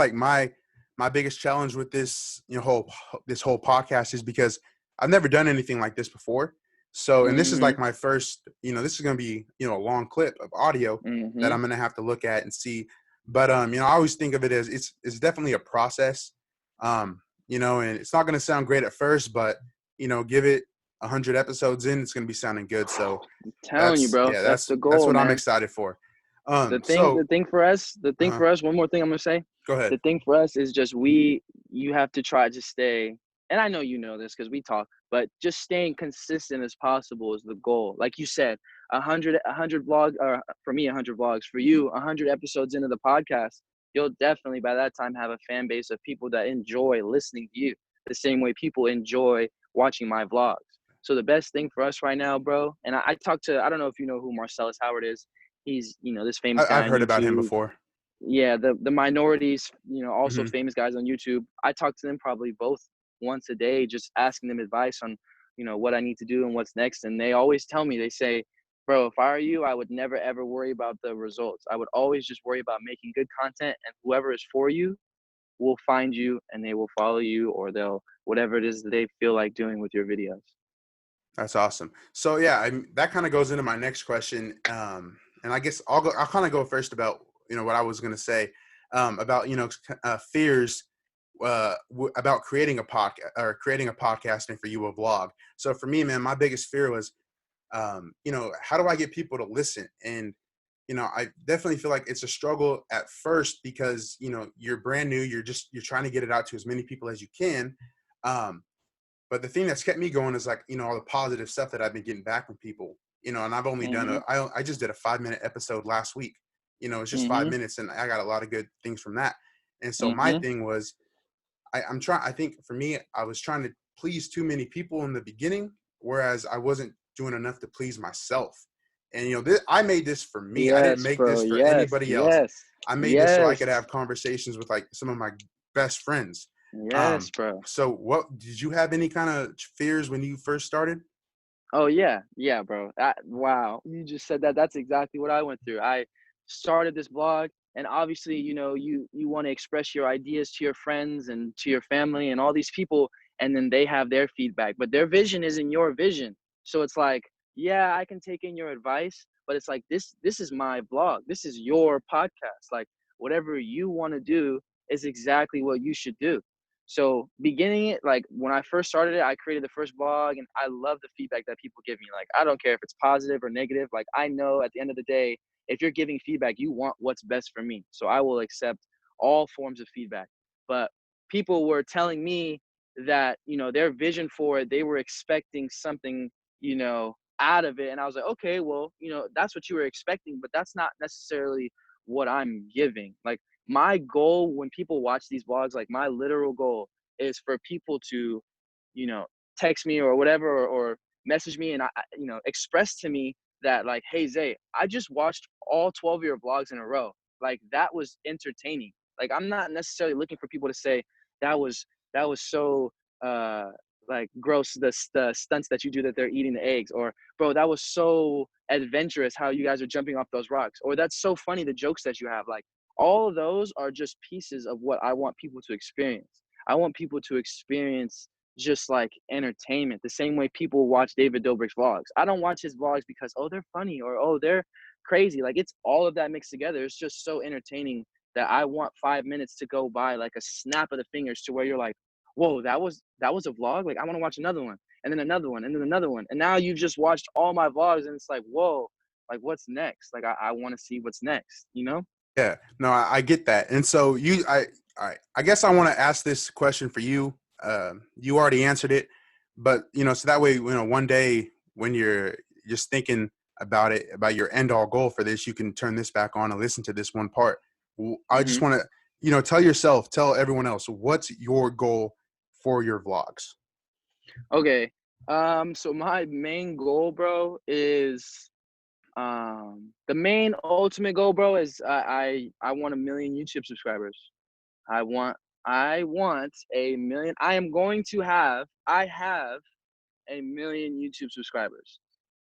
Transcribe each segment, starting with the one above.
like my biggest challenge with this, this whole podcast is because I've never done anything like this before. So, and this is Mhm. like my first, this is going to be, a long clip of audio that I'm Mhm. going to have to look at and see. But, I always think of it as it's definitely a process. And it's not going to sound great at first, but, give it 100 episodes in, it's going to be sounding good. So I'm telling you, bro. yeah, That's the that's goal, what I'm man. excited for. The thing, So, the thing for us, uh one more thing I'm gonna say. go ahead. The thing for us is just you have to try to stay, and I know you know this because we talk, but just staying consistent as possible is the goal. Like you said, a hundred vlog, or for me, 100 vlogs. For you, 100 episodes into the podcast, you'll definitely by that time have a fan base of people that enjoy listening to you the same way people enjoy watching my vlogs. So the best thing for us right now, bro, and I talked to, I don't know if you know who Marcellus Howard is. He's, this famous I've guy on heard about him YouTube. before. Yeah, the minorities, also Hmm. famous guys on YouTube. I talk to them probably both once a day, just asking them advice on, what I need to do and what's next. And they always tell me, they say, bro, if I were you, I would never ever worry about the results. I would always just worry about making good content, and whoever is for you will find you and they will follow you, or they'll whatever it is that they feel like doing with your videos. That's awesome. So yeah, that kind of goes into my next question. And I guess I'll kind of go first about, what I was going to say, about, fears, about creating a podcast or creating a podcast and for you a vlog. So for me, man, my biggest fear was, how do I get people to listen? And, I definitely feel like it's a struggle at first because, you're brand new. You're trying to get it out to as many people as you can. Um, but the thing that's kept me going is like, all the positive stuff that I've been getting back from people, and I've only done Mhm. I just did a 5-minute episode last week. It's just five Mhm. minutes and I got a lot of good things from that. And so my Mhm. thing was, I think for me, I was trying to please too many people in the beginning, whereas I wasn't doing enough to please myself. And, I made this for me. I didn't Yes, make bro. this for Yes. anybody else. Yes. I made this so I Yes. could have conversations with like some of my best friends. Yes, bro. So what did you have any kind of fears when you first started? Oh yeah, yeah, bro. Wow, you just said that. That's exactly what I went through. I started this blog, and obviously, you want to express your ideas to your friends and to your family and all these people, and then they have their feedback, but their vision isn't your vision. So it's like, yeah, I can take in your advice, but it's like this is my blog. This is your podcast. Like whatever you want to do is exactly what you should do. So beginning it, like when I first started it, I created the first blog and I love the feedback that people give me. Like, I don't care if it's positive or negative. Like, I know at the end of the day, if you're giving feedback, you want what's best for me. So I will accept all forms of feedback. But people were telling me that, their vision for it, they were expecting something, out of it. And I was like, okay, well, that's what you were expecting, but that's not necessarily what I'm giving. Like, my goal when people watch these vlogs, like my literal goal is for people to, you know, text me or whatever, or message me and express to me that like, hey Zay, I just watched all 12 of your vlogs in a row. Like that was entertaining. Like I'm not necessarily looking for people to say that was so uh like gross, the stunts that you do that they're eating the eggs, or bro, that was so adventurous how you guys are jumping off those rocks, or that's so funny the jokes that you have. Like all of those are just pieces of what I want people to experience. I want people to experience just like entertainment, the same way people watch David Dobrik's vlogs. I don't watch his vlogs because, oh, they're funny or, oh, they're crazy. Like it's all of that mixed together. It's just so entertaining that I want 5 minutes to go by like a snap of the fingers to where you're like, whoa, that was a vlog. Like I want to watch another one and then another one and then another one. And now you've just watched all my vlogs and it's like, whoa, like what's next? Like I want to see what's next, you know? Yeah, no, I get that. And so I guess I want to ask this question for you. You already answered it, but so that way, one day when you're just thinking about it, about your end all goal for this, you can turn this back on and listen to this one part. I just Hmm. want to, tell everyone else, what's your goal for your vlogs? Okay. So my main goal, bro, is the main ultimate goal, bro, is I want 1 million YouTube subscribers. I want I want 1 million. I have 1 million YouTube subscribers.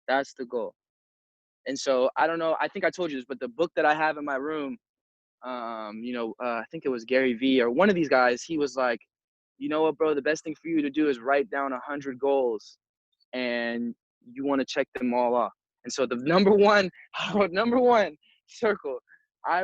That's the goal. And so I don't know, I think I told you this, but the book that I have in my room, I think it was Gary V or one of these guys. He was like, you know what, bro, the best thing for you to do is write down 100 goals and you want to check them all off. And so the number one, I wrote number one circle. I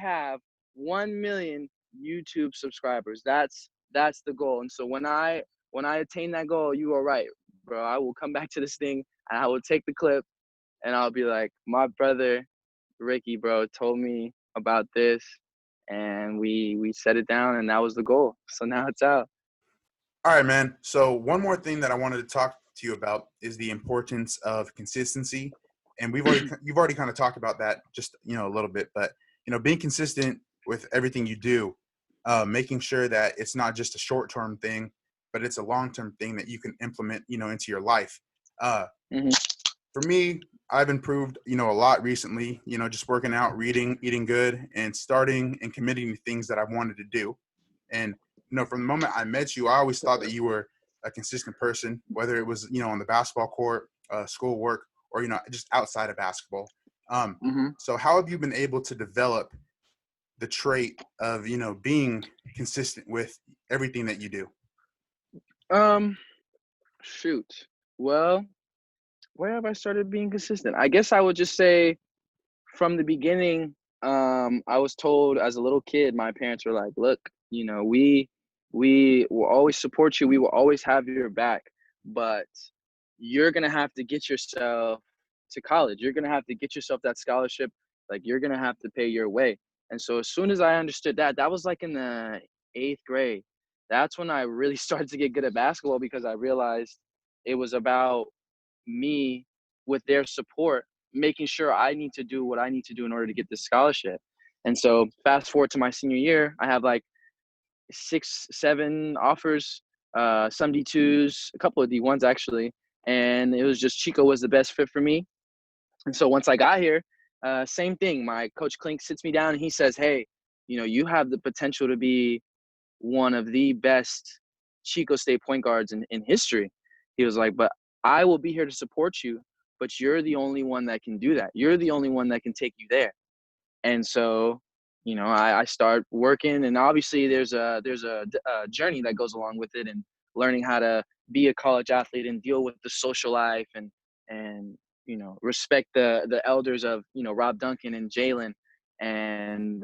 have 1 million YouTube subscribers. That's the goal. And so when I attain that goal, you are right, bro. I will come back to this thing and I will take the clip and I'll be like, my brother Ricky, bro, told me about this and we set it down and that was the goal. So now it's out. All right, man. So one more thing that I wanted to talk to you about is the importance of consistency. And you've already kind of talked about that just, a little bit, but, being consistent with everything you do, making sure that it's not just a short-term thing, but it's a long-term thing that you can implement, into your life. Mm-hmm. For me, I've improved, a lot recently, just working out, reading, eating good, and starting and committing to things that I wanted to do. And, from the moment I met you, I always thought that you were a consistent person, whether it was, on the basketball court, school work, or, just outside of basketball. Mm-hmm. So how have you been able to develop the trait of, being consistent with everything that you do? Shoot. Well, where have I started being consistent? I guess I would just say from the beginning, I was told as a little kid, my parents were like, look, we will always support you. We will always have your back, but you're going to have to get yourself to college. You're going to have to get yourself that scholarship. Like you're going to have to pay your way. And so as soon as I understood that, that was like in the 8th grade. That's when I really started to get good at basketball because I realized it was about me with their support, making sure I need to do what I need to do in order to get this scholarship. And so fast forward to my senior year, I have like 6, 7 offers, some D2s, a couple of D1s actually. And it was just Chico was the best fit for me. And so once I got here, same thing. My coach Klink sits me down and he says, hey, you have the potential to be one of the best Chico State point guards in history. He was like, but I will be here to support you, but you're the only one that can do that. You're the only one that can take you there. And so, I start working, and obviously there's a journey that goes along with it, and learning how to be a college athlete and deal with the social life and respect the elders of Rob Duncan and Jalen, and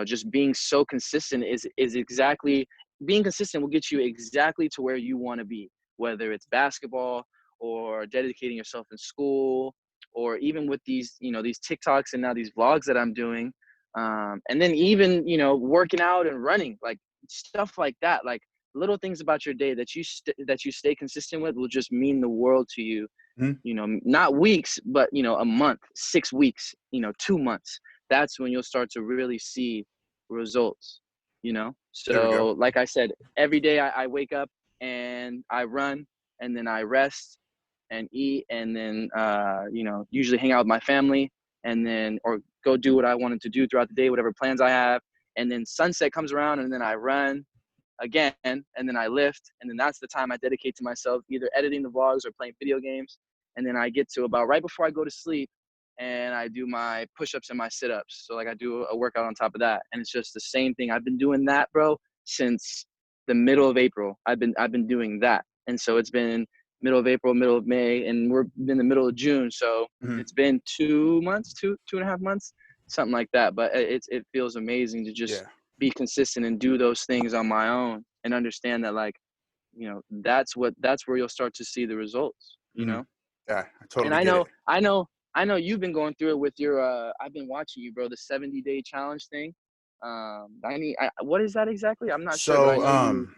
just being so consistent is exactly being consistent will get you exactly to where you want to be, whether it's basketball or dedicating yourself in school or even with these TikToks and now these vlogs that I'm doing. And then even, working out and running, like stuff like that, like little things about your day that you stay consistent with will just mean the world to you. Mm-hmm. Not weeks, but, a month, 6 weeks, 2 months. That's when you'll start to really see results, There we go. So like I said, every day I wake up and I run and then I rest and eat and then usually hang out with my family and then or go do what I wanted to do throughout the day, whatever plans I have. And then sunset comes around and then I run again and then I lift and then that's the time I dedicate to myself, either editing the vlogs or playing video games. And then I get to about right before I go to sleep and I do my push-ups and my sit-ups. So like I do a workout on top of that. And it's just the same thing. I've been doing that, bro, since the middle of April. I've been doing that. And so it's been middle of April, middle of May, and we're in the middle of June. So Mm-hmm. it's been 2 months, two and a half months, something like that. But it feels amazing to just Yeah. be consistent and do those things on my own and understand that like, that's where you'll start to see the results. Mm-hmm. Yeah, I And totally I get know, it. I know you've been going through it with your, I've been watching you, bro, the 70-day challenge thing. What is that exactly? I'm not sure, but I So, know you,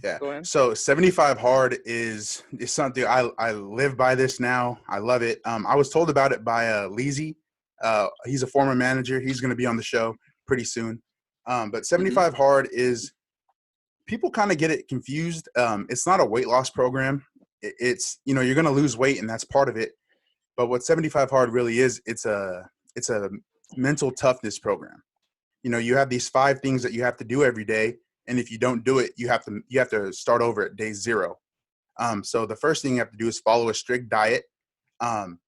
yeah. go ahead. So 75 hard is something I live by this now. I love it. I was told about it by Leezy. He's a former manager. He's going to be on the show pretty soon. But Mm-hmm. 75 hard is people kind of get it confused. It's not a weight loss program. It's you're going to lose weight and that's part of it. But what 75 hard really is, it's a mental toughness program. You have these 5 things that you have to do every day, and if you don't do it, you have to start over at day 0. So the first thing you have to do is follow a strict diet. Um,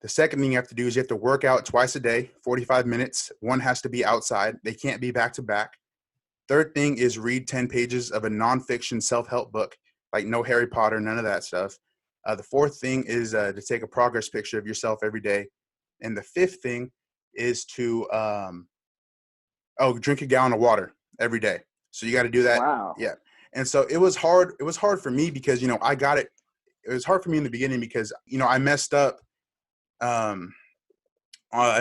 The second thing you have to do is you have to work out twice a day, 45 minutes. One has to be outside. They can't be back to back. Third thing is read 10 pages of a nonfiction self-help book, like no Harry Potter, none of that stuff. The fourth thing is to take a progress picture of yourself every day. And the fifth thing is to drink a gallon of water every day. So you got to do that. Wow. Yeah. And so it was hard. It was hard for me because, I got it. It was hard for me in the beginning because, I messed up. I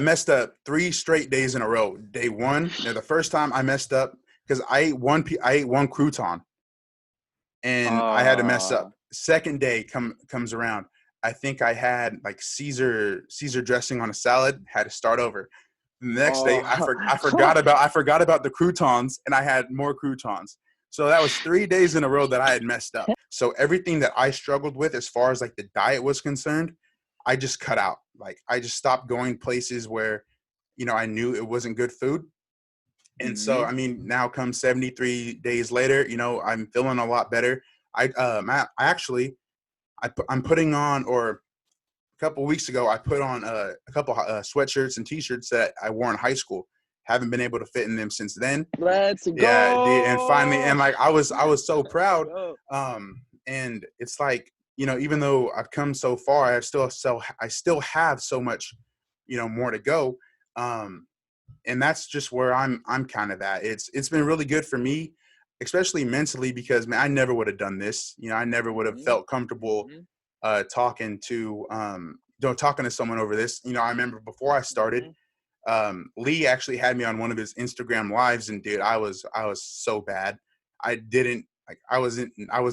messed up 3 straight days in a row. Day one, the first time I messed up because I ate one crouton and I had to mess Uh, up. Second day comes around. I think I had like Caesar dressing on a salad. Had to start over. The next day, oh, I forgot about the croutons, and I had more croutons. So that was 3 days in a row that I had messed up. So everything that I struggled with, as far as like the diet was concerned, I just cut out. Like I just stopped going places where, I knew it wasn't good food. And so, hmm I mean, now come 73 days later, I'm feeling a lot better. I'm putting on, or a couple of weeks ago, I put on a couple sweatshirts and T-shirts that I wore in high school. Haven't been able to fit in them since then. let's Yeah, and finally, go. and like I was so Let's proud. go. And it's like, even though I've come so far, I still have so much, more to go. And that's just where I'm kind of at. It's been really good for me, especially mentally, because man, I never would have done this. I never would have hmm felt comfortable hmm talking to someone over this. I remember before I started, hmm Lee actually had me on one of his Instagram lives, and dude, I was so bad. I didn't like I was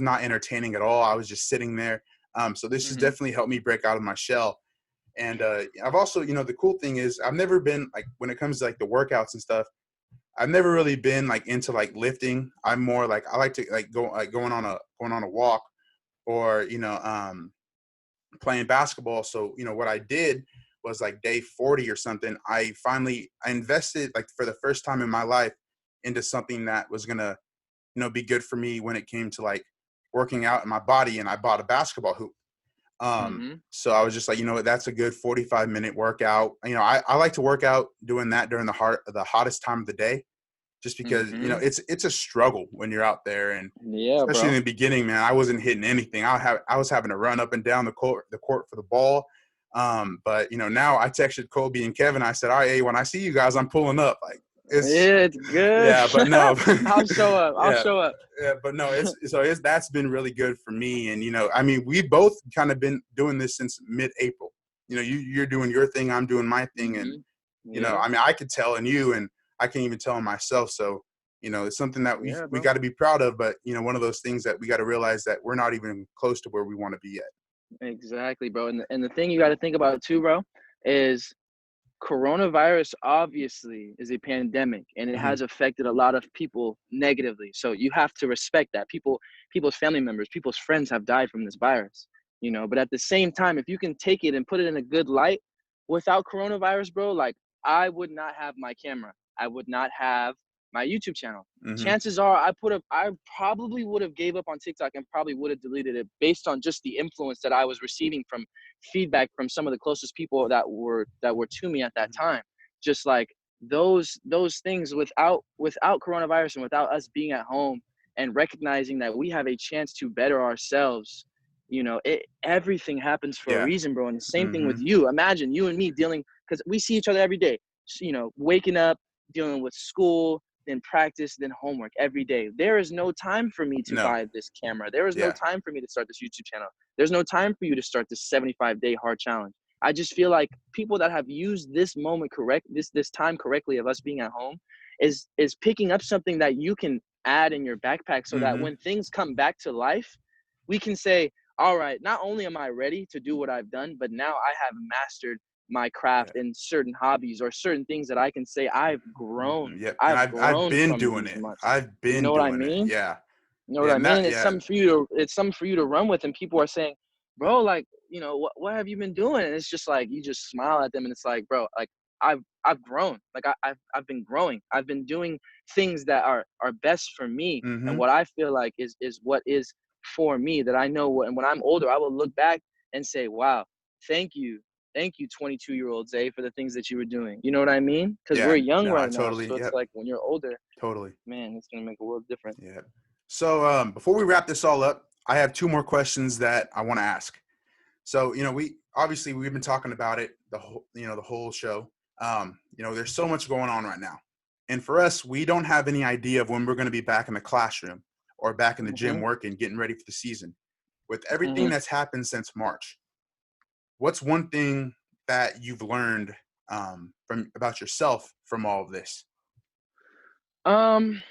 not entertaining at all. I was just sitting there. So this has hmm definitely helped me break out of my shell. And I've also, the cool thing is I've never been like, when it comes to like the workouts and stuff, I've never really been like into like lifting. I'm more like, I like to like going on a walk, or playing basketball. So, what I did was like day 40 or something, I invested like for the first time in my life into something that was going to, be good for me when it came to like working out in my body. And I bought a basketball hoop. hmm So I was just like, that's a good 45-minute workout. I like to work out doing that during the hottest time of the day, just because, hmm it's a struggle when you're out there. And Yeah, especially in bro. the beginning, man, I wasn't hitting anything. I was having to run up and down the court for the ball. But now I texted Kobe and Kevin. I said, all right, hey, when I see you guys, I'm pulling up. Like it's, Yeah, it's good. yeah, but no, I'll show up. I'll yeah, show up. yeah, but no, it's that's been really good for me. And I mean, we both kind of been doing this since mid-April. You're doing your thing, I'm doing my thing, and hmm Yeah. I mean, I could tell in you, and I can even tell in myself. So it's something that we Yeah, we bro. got to be proud of. But one of those things that we got to realize that we're not even close to where we want to be yet. Exactly, bro. And the thing you got to think about too, bro, is coronavirus obviously is a pandemic and it Hmm. has affected a lot of people negatively. So you have to respect that. People's family members, people's friends have died from this virus, but at the same time, if you can take it and put it in a good light without coronavirus, bro, like I would not have my camera. I would not have my YouTube channel. Hmm. Chances are I probably would have gave up on TikTok and probably would have deleted it based on just the influence that I was receiving from feedback from some of the closest people that were to me at that time. Just like those things without coronavirus and without us being at home and recognizing that we have a chance to better ourselves, everything happens for a Yeah. reason, bro. And the same thing Hmm. with you. Imagine you and me dealing, because we see each other every day, waking up, dealing with school, then practice, then homework every day. There is no time for me to No. buy this camera. There is no Yeah. time for me to start this YouTube channel. There's no time for you to start this 75-day hard challenge. I just feel like people that have used this moment this time correctly of us being at home is picking up something that you can add in your backpack so that Hmm. when things come back to life, we can say, all right, not only am I ready to do what I've done, but now I have mastered my craft Yeah. in certain hobbies or certain things that I can say I've grown. Yep. And I've I've grown been from doing these it. months. I've You been know what I doing it. mean? Yeah. You know what Yeah. I And mean? that. And Yeah. it's something for you to run with, and people are saying, bro, like, what have you been doing? And it's just like you just smile at them and it's like, bro, like I've grown. Like I've been growing. I've been doing things that are best for me and Hmm. what I feel like is what is for me, that I know and when I'm older I will look back and say, wow, thank you thank you, 22-year-old Zay, for the things that you were doing. You know what I mean? Because Yeah. we're young No, I right now. totally. So it's Yep. like when you're older, Totally. man, it's going to make a world difference. Yeah. So before we wrap this all up, I have two more questions that I want to ask. So, we've been talking about it the whole show. There's so much going on right now. And for us, we don't have any idea of when we're going to be back in the classroom or back in the gym Mm-hmm. working, getting ready for the season. With everything Mm-hmm. that's happened since March, what's one thing that you've learned from about yourself from all of this? Um,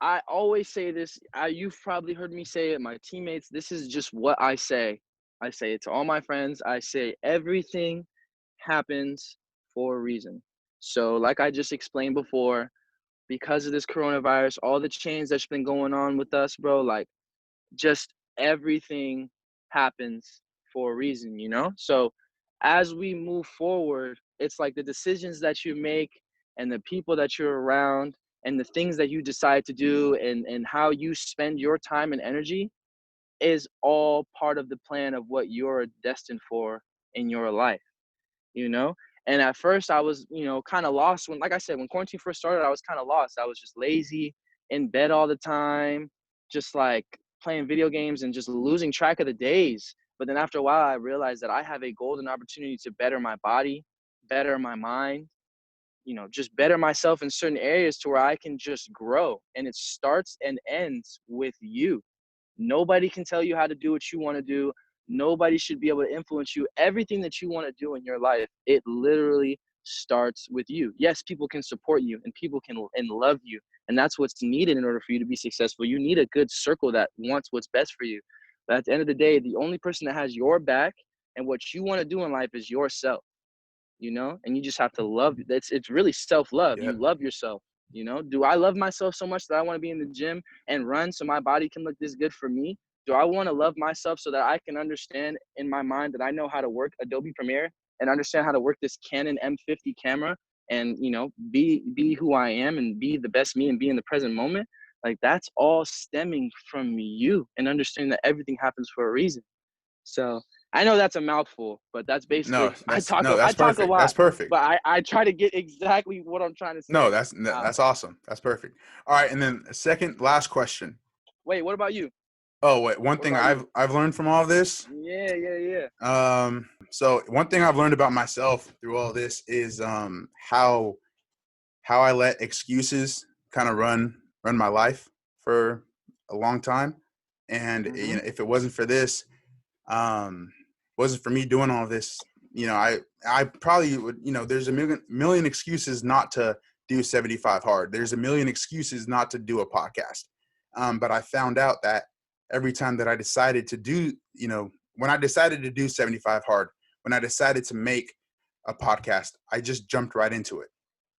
I always say this. You've probably heard me say it. My teammates, this is just what I say. I say it to all my friends. I say everything happens for a reason. So, like I just explained before, because of this coronavirus, all the change that's been going on with us, bro, like just everything happens for a reason, you know? So as we move forward, it's like the decisions that you make and the people that you're around and the things that you decide to do and how you spend your time and energy is all part of the plan of what you're destined for in your life, you know? And at first I was, kind of lost when, like I said, when quarantine first started, I was kind of lost. I was just lazy, in bed all the time, just like playing video games and just losing track of the days. But then after a while, I realized that I have a golden opportunity to better my body, better my mind, just better myself in certain areas to where I can just grow. And it starts and ends with you. Nobody can tell you how to do what you want to do. Nobody should be able to influence you. Everything that you want to do in your life, it literally starts with you. Yes, people can support you and people can and love you. And that's what's needed in order for you to be successful. You need a good circle that wants what's best for you. But at the end of the day, the only person that has your back and what you want to do in life is yourself, and you just have to love. It's really self-love. Yep. You love yourself. Do I love myself so much that I want to be in the gym and run so my body can look this good for me? Do I want to love myself so that I can understand in my mind that I know how to work Adobe Premiere and understand how to work this Canon M50 camera and be who I am and be the best me and be in the present moment? Like that's all stemming from you and understanding that everything happens for a reason. So I know that's a mouthful, but that's No, basically I that's talk no, I that's talk a perfect. lot, That's perfect. but I try to get exactly what I'm trying to No, say out. that's awesome. That's perfect. All right, and then second last question. Wait, what about you? Oh, wait, one What thing about you? I've learned from all this. Yeah, yeah, yeah. So one thing I've learned about myself through all this is how I let excuses kind of run my life for a long time. And Mhm. if it wasn't for this, wasn't for me doing all this, I probably would, there's a million excuses not to do 75 hard. There's a million excuses not to do a podcast. But I found out that every time that I decided to do, when I decided to do 75 hard, when I decided to make a podcast, I just jumped right into it.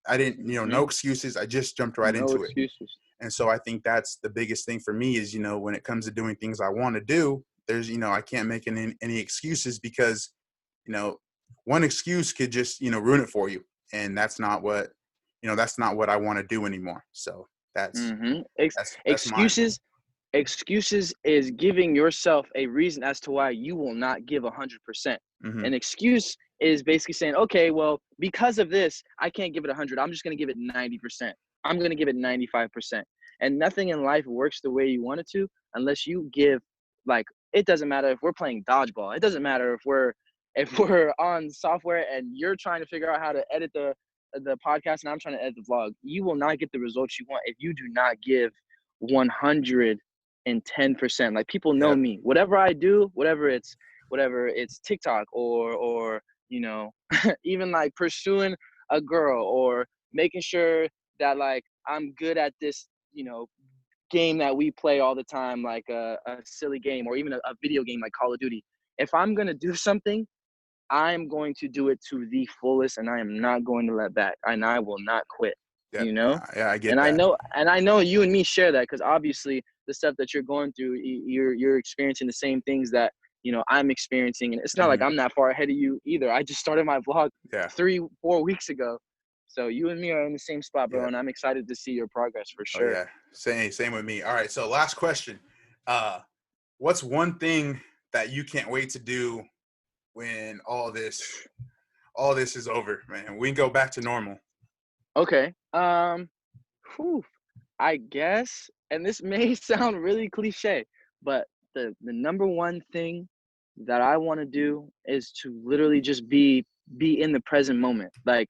I didn't, no Mhm. excuses. I just jumped right No into it. excuses. And so I think that's the biggest thing for me is, when it comes to doing things I want to do, there's, I can't make any excuses because, you know, one excuse could just, ruin it for you. And that's not what I want to do anymore. So that's, Mhm. that's mine. Excuses is giving yourself a reason as to why you will not give 100%. Hmm. An excuse is basically saying, okay, well, because of this, I can't give it 100. I'm just going to give it 90%. I'm going to give it 95%. And nothing in life works the way you want it to unless you give, like, it doesn't matter if we're playing dodgeball. It doesn't matter if we're on software and you're trying to figure out how to edit the podcast and I'm trying to edit the vlog. You will not get the results you want if you do not give 110%. Like people know Yep. me. Whatever I do, whatever it's TikTok or even like pursuing a girl or making sure that like I'm good at this, game that we play all the time, like a silly game or even a video game like Call of Duty. If I'm gonna do something, I'm going to do it to the fullest and I am not going to let back and I will not quit, Yep. you know? Yeah, I get And I that. know and I know you and me share that because obviously the stuff that you're going through, you're experiencing the same things that, I'm experiencing. And it's not like Hmm. I'm that far ahead of you either. I just started my vlog Yeah. 3-4 weeks ago. So you and me are in the same spot, bro, Yep. and I'm excited to see your progress for Oh sure. yeah. Same with me. All right. So last question. Uh, what's one thing that you can't wait to do when all this is over, man? We can go back to normal. Okay. Whew, I guess, and this may sound really cliche, but the number one thing that I want to do is to literally just be in the present moment. Like,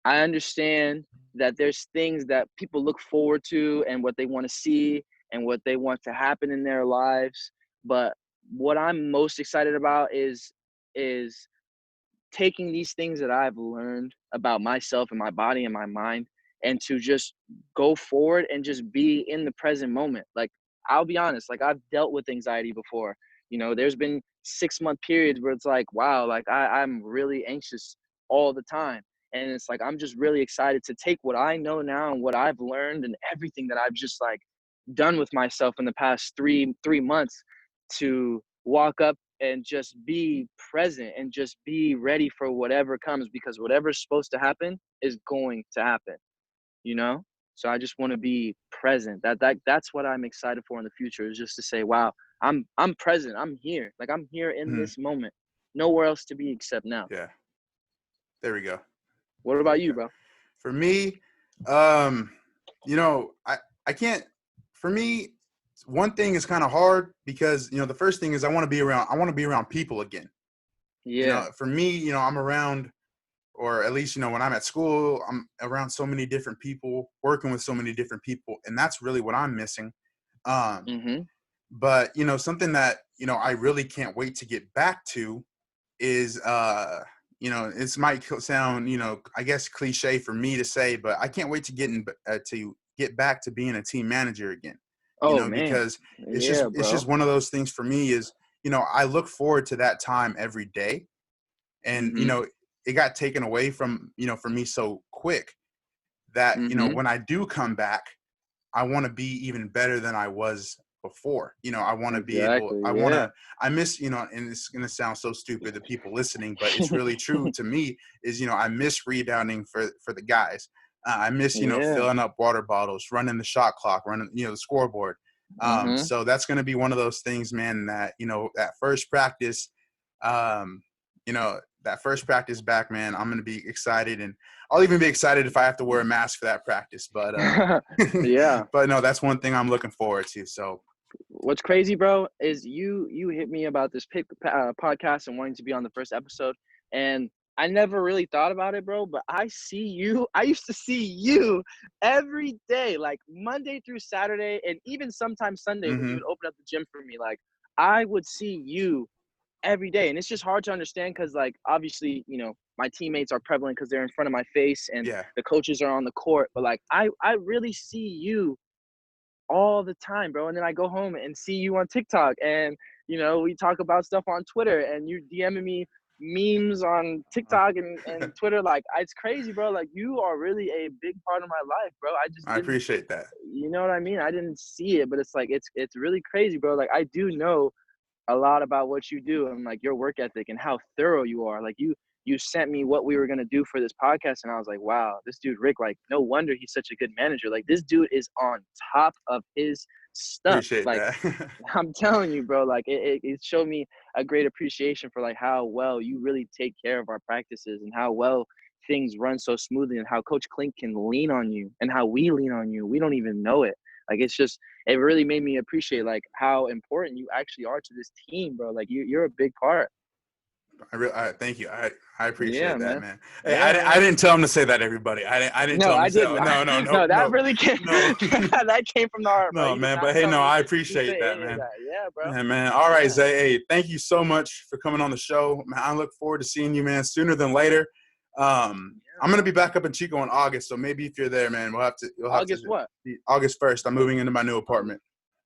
I understand that there's things that people look forward to and what they want to see and what they want to happen in their lives, but what I'm most excited about is taking these things that I've learned about myself and my body and my mind, and to just go forward and just be in the present moment. Like, I'll be honest, like, I've dealt with anxiety before. There's been 6-month periods where it's like, wow, like I'm really anxious all the time. And it's like, I'm just really excited to take what I know now and what I've learned and everything that I've just like done with myself in the past three months, to walk up and just be present and just be ready for whatever comes, because whatever's supposed to happen is going to happen, you know? So I just want to be present. That's what I'm excited for in the future, is just to say, wow, I'm present. I'm here. Like, I'm here in Mhm. this moment. Nowhere else to be except now. Yeah, there we go. What There about we you, go. bro? For me, um, I can't. For me, one thing is kind of hard because the first thing is I want to be around. I want to be around people again. Yeah. For me, I'm around, or at least when I'm at school, I'm around so many different people, working with so many different people, and that's really what I'm missing. Um, Mm-hmm. but something that I really can't wait to get back to is it might sound I guess cliche for me to say, but I can't wait to get back to being a team manager again. Oh man. Because Yeah, it's bro. just one of those things for me is I look forward to that time every day, and Mm-hmm. it got taken away from me so quick that Mm-hmm. when I do come back, I want to be even better than I was before. I want to be able, Exactly. Yeah. I miss, and it's going to sound so stupid to people listening, but it's really true to me is, I miss rebounding for the guys. I miss, Yeah. filling up water bottles, running the shot clock, running, the scoreboard. Mm-hmm. So that's going to be one of those things, man, that, that first practice, um, that first practice back, man, I'm going to be excited, and I'll even be excited if I have to wear a mask for that practice. But Yeah. but no, that's one thing I'm looking forward to. So What's crazy, bro, is you hit me about this podcast and wanting to be on the first episode, and I never really thought about it, bro. But I see you. I used to see you every day, like Monday through Saturday, and even sometimes Sunday when you hmm would open up the gym for me. Like, I would see you every day, and it's just hard to understand because, like, obviously, my teammates are prevalent because they're in front of my face, and yeah, the coaches are on the court. But like, I really see you all the time, bro. And then I go home and see you on TikTok, and we talk about stuff on Twitter, and you DMing me memes on uh, TikTok and Twitter. Like, it's crazy, bro. Like, you are really a big part of my life, bro. I just I didn't, appreciate that. you know what I mean? I didn't see it, but it's like it's really crazy, bro. Like, I do know a lot about what you do and like your work ethic and how thorough you are. Like, you sent me what we were gonna do for this podcast, and I was like, wow, this dude Rick, like, no wonder he's such a good manager. Like, this dude is on top of his stuff. Appreciate Like, that. I'm telling you, bro, like it showed me a great appreciation for like how well you really take care of our practices and how well things run so smoothly, and how Coach Klink can lean on you and how we lean on you. We don't even know it. Like, it's just, it really made me appreciate like how important you actually are to this team, bro. Like, you're a big part. I thank you. I Yeah, appreciate that, man. man. Hey, Yeah, I man. didn't tell him to say that, everybody. I didn't No, tell him I to say didn't. that. No, no, no, No, that no, really came no, that came from the heart, bro. no, You did man. not But hey, tell no, me I to say appreciate that, any of man. that. Yeah, bro. Yeah, man. All right, Yeah. Zay. Hey, thank you so much for coming on the show, man. I look forward to seeing you, man, sooner than later. Yeah, I'm gonna bro. be back up in Chico in August, so maybe if you're there, man, you'll have to August what? August 1st. I'm moving into my new August. apartment.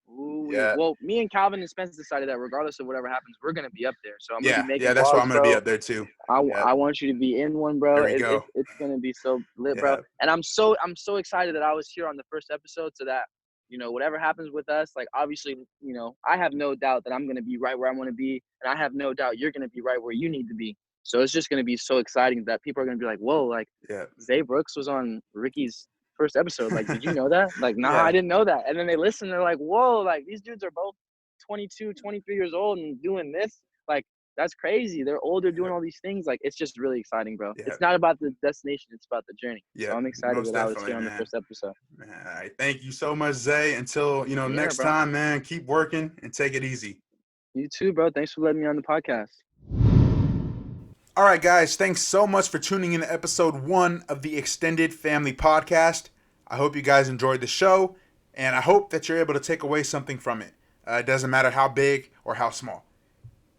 Ooh, Yeah, well, me and Calvin and Spence decided that regardless of whatever happens, we're gonna be up there. So I'm gonna be yeah. making That's why vlogs, I'm gonna be bro. up there too. I, Yeah, I want you to be in one, bro. there we go. It's gonna be so lit, bro. Yeah, And I'm so excited that I was here on the first episode, so that whatever happens with us, like, obviously, I have no doubt that I'm gonna be right where I want to be, and I have no doubt you're gonna be right where you need to be. So it's just gonna be so exciting that people are gonna be like, whoa, like, yeah, Zay Brooks was on Ricky's first episode. Like, did you know that? Like, nah, I yeah. didn't know that. And then they listen, they're like, whoa, like, these dudes are both 22, 23 years old and doing this. Like, that's crazy. They're older doing Yep. all these things. Like, it's just really exciting, bro. Yeah. It's not about the destination, it's about the journey. So Yep. I'm excited Most that I was definitely, here on the man. first episode. Man, all right. Thank you so much, Zay. Until, Yeah, next bro. time, man, keep working and take it easy. You too, bro. Thanks for letting me on the podcast. All right, guys. Thanks so much for tuning in to episode 1 of the Extended Family Podcast. I hope you guys enjoyed the show, and I hope that you're able to take away something from it. It doesn't matter how big or how small.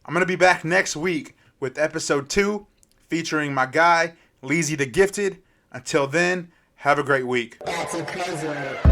I'm going to be back next week with episode 2 featuring my guy, Leezy the Gifted. Until then, have a great week. That's a close word.